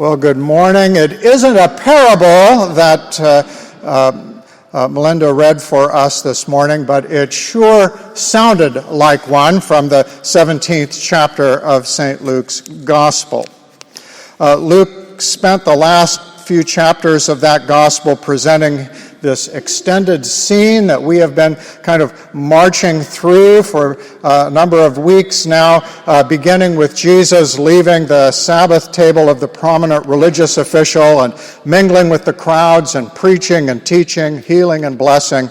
Well, good morning. It isn't a parable that Melinda read for us this morning, but it sure sounded like one from the 17th chapter of St. Luke's Gospel. Luke spent the last few chapters of that Gospel presenting this extended scene that we have been kind of marching through for a number of weeks now, beginning with Jesus leaving the Sabbath table of the prominent religious official and mingling with the crowds and preaching and teaching, healing and blessing.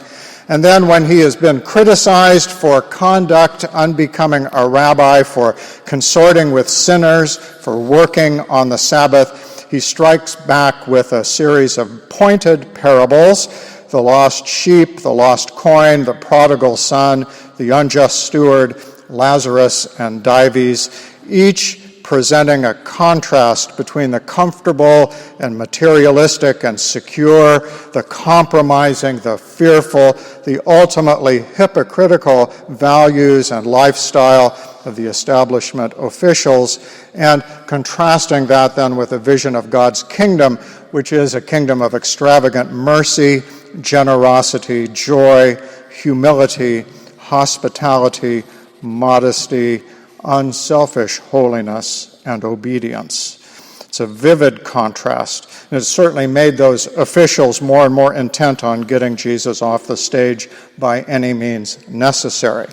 And then when he has been criticized for conduct unbecoming a rabbi, for consorting with sinners, for working on the Sabbath, he strikes back with a series of pointed parables: the lost sheep, the lost coin, the prodigal son, the unjust steward, Lazarus, and Dives, each presenting a contrast between the comfortable and materialistic and secure, the compromising, the fearful, the ultimately hypocritical values and lifestyle of the establishment officials, and contrasting that then with a vision of God's kingdom, which is a kingdom of extravagant mercy, generosity, joy, humility, hospitality, modesty, unselfish holiness, and obedience. It's a vivid contrast, and it certainly made those officials more and more intent on getting Jesus off the stage by any means necessary.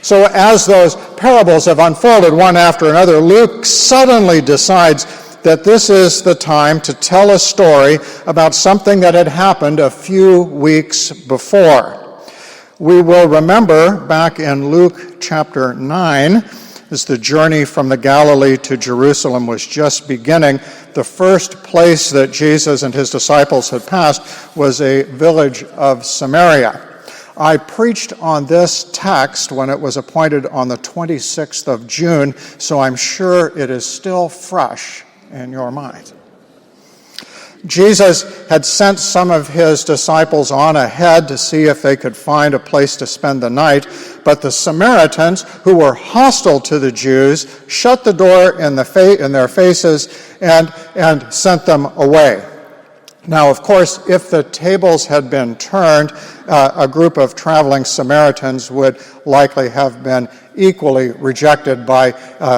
So as those parables have unfolded one after another, Luke suddenly decides that this is the time to tell a story about something that had happened a few weeks before. We will remember back in Luke chapter 9, as the journey from the Galilee to Jerusalem was just beginning, the first place that Jesus and his disciples had passed was a village of Samaria. I preached on this text when it was appointed on the 26th of June, so I'm sure it is still fresh in your mind. Jesus had sent some of his disciples on ahead to see if they could find a place to spend the night, but the Samaritans, who were hostile to the Jews, shut the door in their faces and sent them away. Now, of course, if the tables had been turned, a group of traveling Samaritans would likely have been equally rejected by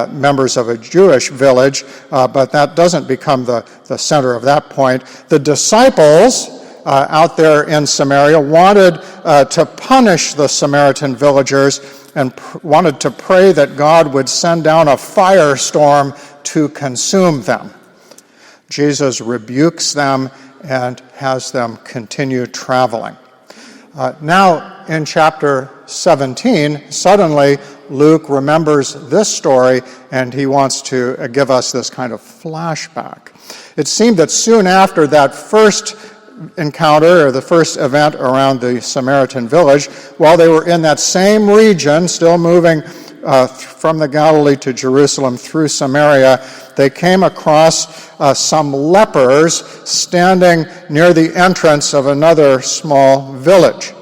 members of a Jewish village, but that doesn't become the center of that point. The disciples out there in Samaria wanted to punish the Samaritan villagers and wanted to pray that God would send down a firestorm to consume them. Jesus rebukes them and has them continue traveling. Now, in chapter 17, suddenly Luke remembers this story, and he wants to give us this kind of flashback. It seemed that soon after that first encounter, or the first event around the Samaritan village, while they were in that same region, still moving from the Galilee to Jerusalem through Samaria, they came across some lepers standing near the entrance of another small village.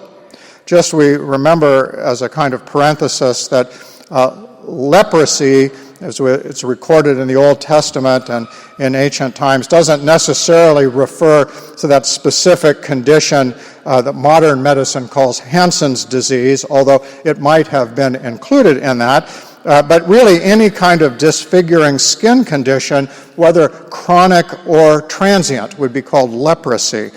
Just we remember as a kind of parenthesis that leprosy, as it's recorded in the Old Testament and in ancient times, doesn't necessarily refer to that specific condition that modern medicine calls Hansen's disease, although it might have been included in that. But really any kind of disfiguring skin condition, whether chronic or transient, would be called leprosy.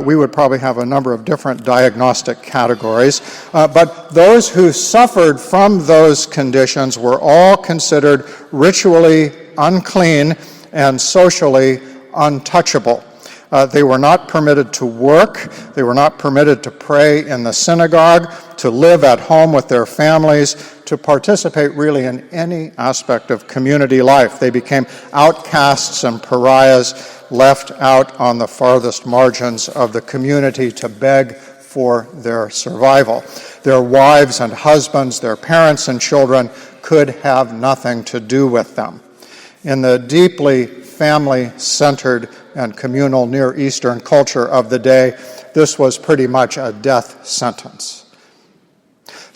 We would probably have a number of different diagnostic categories. But those who suffered from those conditions were all considered ritually unclean and socially untouchable. They were not permitted to work. They were not permitted to pray in the synagogue, to live at home with their families, to participate really in any aspect of community life. They became outcasts and pariahs, left out on the farthest margins of the community to beg for their survival. Their wives and husbands, their parents and children could have nothing to do with them. In the deeply family-centered and communal Near Eastern culture of the day, this was pretty much a death sentence.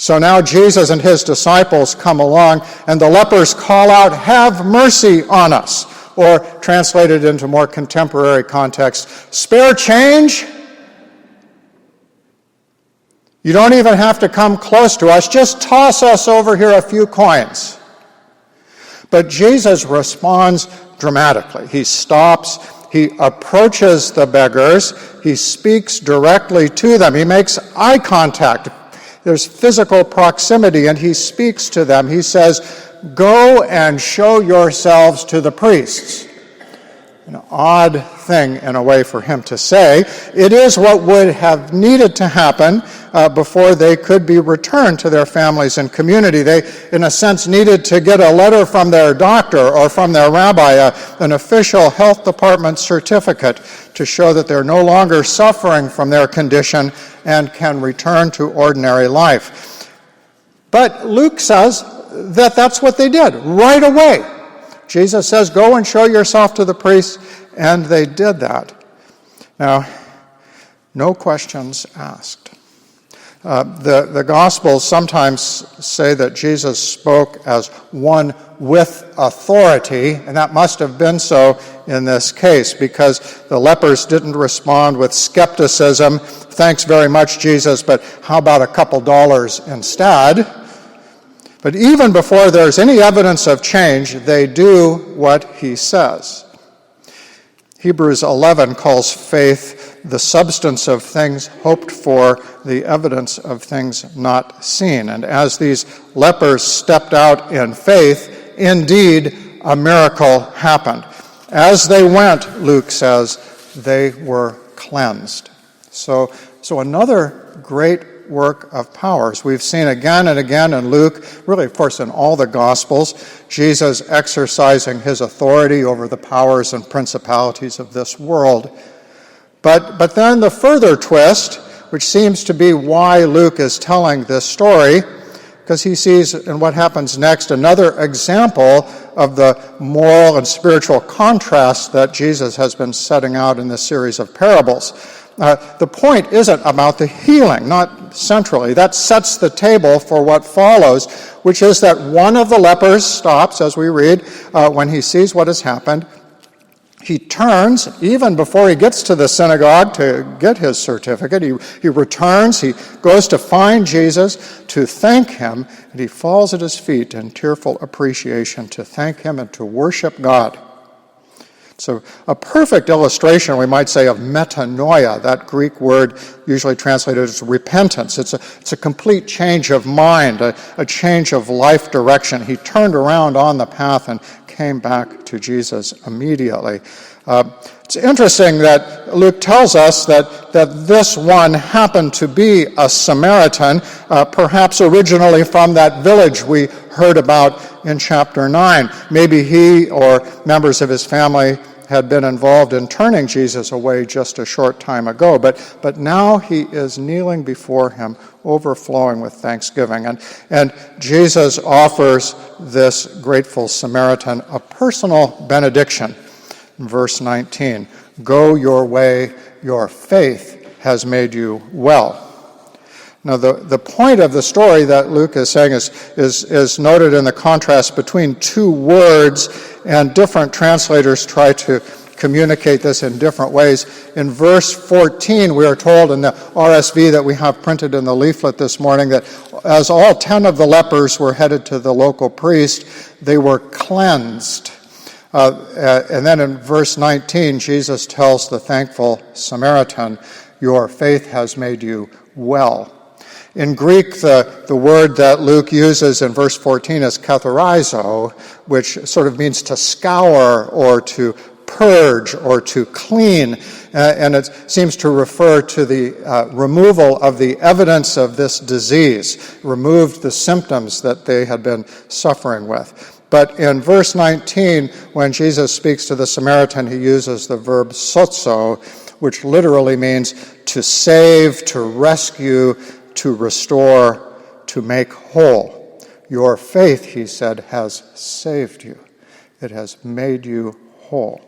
So now Jesus and his disciples come along, and the lepers call out, "Have mercy on us." Or translated into more contemporary context, spare change? You don't even have to come close to us. Just toss us over here a few coins. But Jesus responds dramatically. He stops. He approaches the beggars. He speaks directly to them. He makes eye contact. There's physical proximity, and he speaks to them. He says, "Go and show yourselves to the priests." An odd thing, in a way, for him to say. It is what would have needed to happen before they could be returned to their families and community. They, in a sense, needed to get a letter from their doctor or from their rabbi, an official health department certificate to show that they're no longer suffering from their condition and can return to ordinary life. But Luke says that that's what they did right away. Jesus says, "Go and show yourself to the priests," and they did that. Now, no questions asked. The Gospels sometimes say that Jesus spoke as one with authority, and that must have been so in this case, because the lepers didn't respond with skepticism, "Thanks very much, Jesus, but how about a couple dollars instead?" But even before there's any evidence of change, they do what he says. Hebrews 11 calls faith the substance of things hoped for, the evidence of things not seen. And as these lepers stepped out in faith, indeed, a miracle happened. As they went, Luke says, they were cleansed. So another great work of powers. We've seen again and again in Luke, really, of course, in all the Gospels, Jesus exercising his authority over the powers and principalities of this world. But then the further twist, which seems to be why Luke is telling this story, because he sees in what happens next another example of the moral and spiritual contrast that Jesus has been setting out in this series of parables. The point isn't about the healing, not centrally. That sets the table for what follows, which is that one of the lepers stops, as we read, when he sees what has happened. He turns, even before he gets to the synagogue to get his certificate. He returns, he goes to find Jesus to thank him, and he falls at his feet in tearful appreciation to thank him and to worship God. So a perfect illustration, we might say, of metanoia, that Greek word usually translated as repentance. It's a complete change of mind, a change of life direction. He turned around on the path and came back to Jesus immediately. It's interesting that Luke tells us that this one happened to be a Samaritan, perhaps originally from that village we heard about in chapter 9. Maybe he or members of his family had been involved in turning Jesus away just a short time ago, but now he is kneeling before him, overflowing with thanksgiving. And Jesus offers this grateful Samaritan a personal benediction. In verse 19, "Go your way, your faith has made you well." Now, the point of the story that Luke is saying is noted in the contrast between two words, and different translators try to communicate this in different ways. In verse 14, we are told in the RSV that we have printed in the leaflet this morning that as all 10 of the lepers were headed to the local priest, they were cleansed. And then in verse 19, Jesus tells the thankful Samaritan, "Your faith has made you well." In Greek, the word that Luke uses in verse 14 is katharizo, which sort of means to scour or to purge or to clean, and it seems to refer to the removal of the evidence of this disease, removed the symptoms that they had been suffering with. But in verse 19, when Jesus speaks to the Samaritan, he uses the verb sozo, which literally means to save, to rescue, to restore, to make whole. Your faith, he said, has saved you. It has made you whole.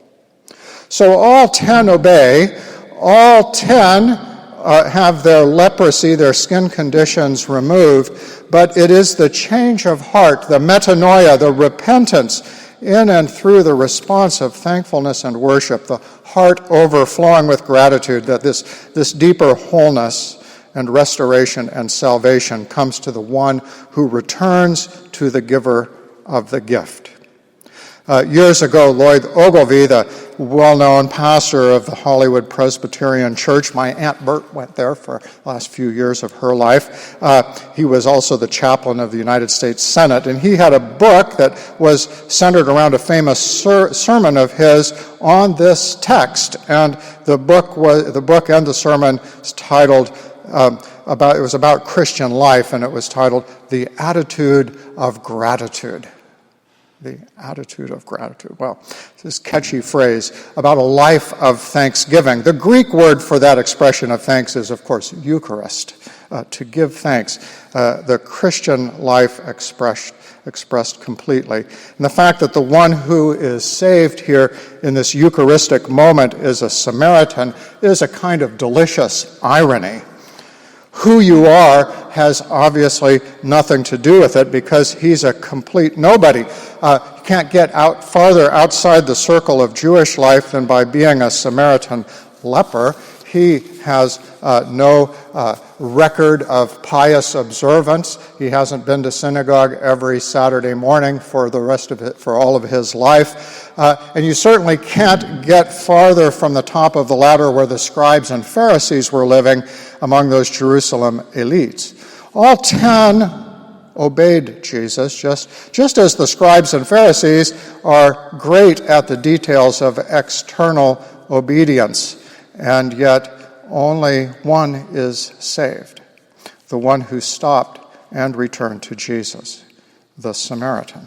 So all 10 obey. All 10 have their leprosy, their skin conditions removed, but it is the change of heart, the metanoia, the repentance in and through the response of thankfulness and worship, the heart overflowing with gratitude, that this deeper wholeness and restoration and salvation comes to the one who returns to the giver of the gift. Years ago, Lloyd Ogilvie, the well-known pastor of the Hollywood Presbyterian Church, my Aunt Bert went there for the last few years of her life. He was also the chaplain of the United States Senate, and he had a book that was centered around a famous sermon of his on this text. And the book and the sermon is titled it was about Christian life, and it was titled "The Attitude of Gratitude." The attitude of gratitude. Well, this catchy phrase about a life of thanksgiving. The Greek word for that expression of thanks is, of course, Eucharist, to give thanks. The Christian life expressed completely. And the fact that the one who is saved here in this Eucharistic moment is a Samaritan is a kind of delicious irony. Who you are has obviously nothing to do with it because he's a complete nobody. You can't get farther outside the circle of Jewish life than by being a Samaritan leper. He has no record of pious observance. He hasn't been to synagogue every Saturday morning for all of his life. And you certainly can't get farther from the top of the ladder where the scribes and Pharisees were living among those Jerusalem elites. All 10 obeyed Jesus, just as the scribes and Pharisees are great at the details of external obedience. And yet only one is saved, the one who stopped and returned to Jesus, the Samaritan.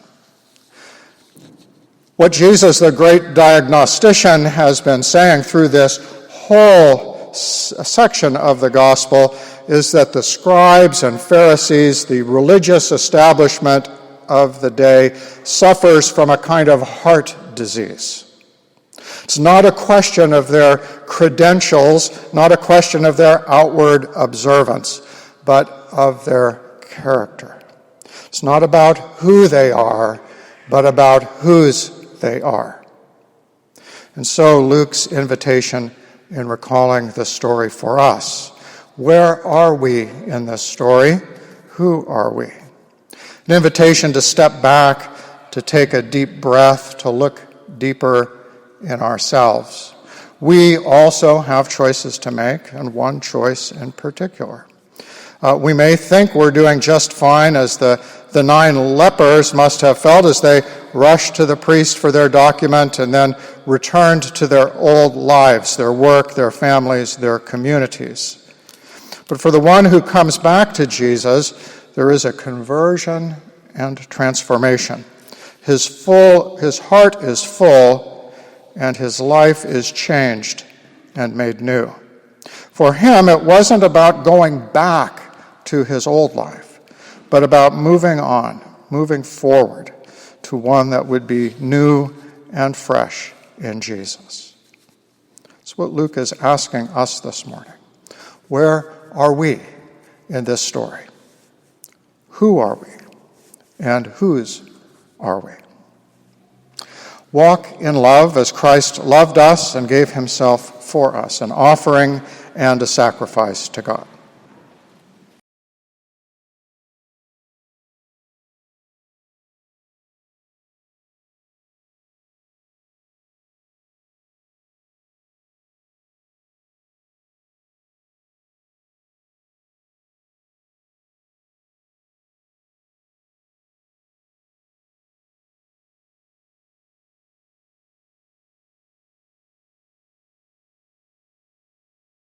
What Jesus, the great diagnostician, has been saying through this whole section of the gospel is that the scribes and Pharisees, the religious establishment of the day, suffers from a kind of heart disease. It's not a question of their credentials, not a question of their outward observance, but of their character. It's not about who they are, but about whose they are. And so Luke's invitation in recalling the story for us. Where are we in this story? Who are we? An invitation to step back, to take a deep breath, to look deeper in ourselves. We also have choices to make, and one choice in particular. We may think we're doing just fine, as the 9 lepers must have felt as they rushed to the priest for their document and then returned to their old lives, their work, their families, their communities. But for the one who comes back to Jesus, there is a conversion and transformation. His heart is full, and his life is changed and made new. For him, it wasn't about going back to his old life, but about moving on, moving forward to one that would be new and fresh in Jesus. That's what Luke is asking us this morning. Where are we in this story? Who are we? And whose are we? Walk in love as Christ loved us and gave himself for us, an offering and a sacrifice to God.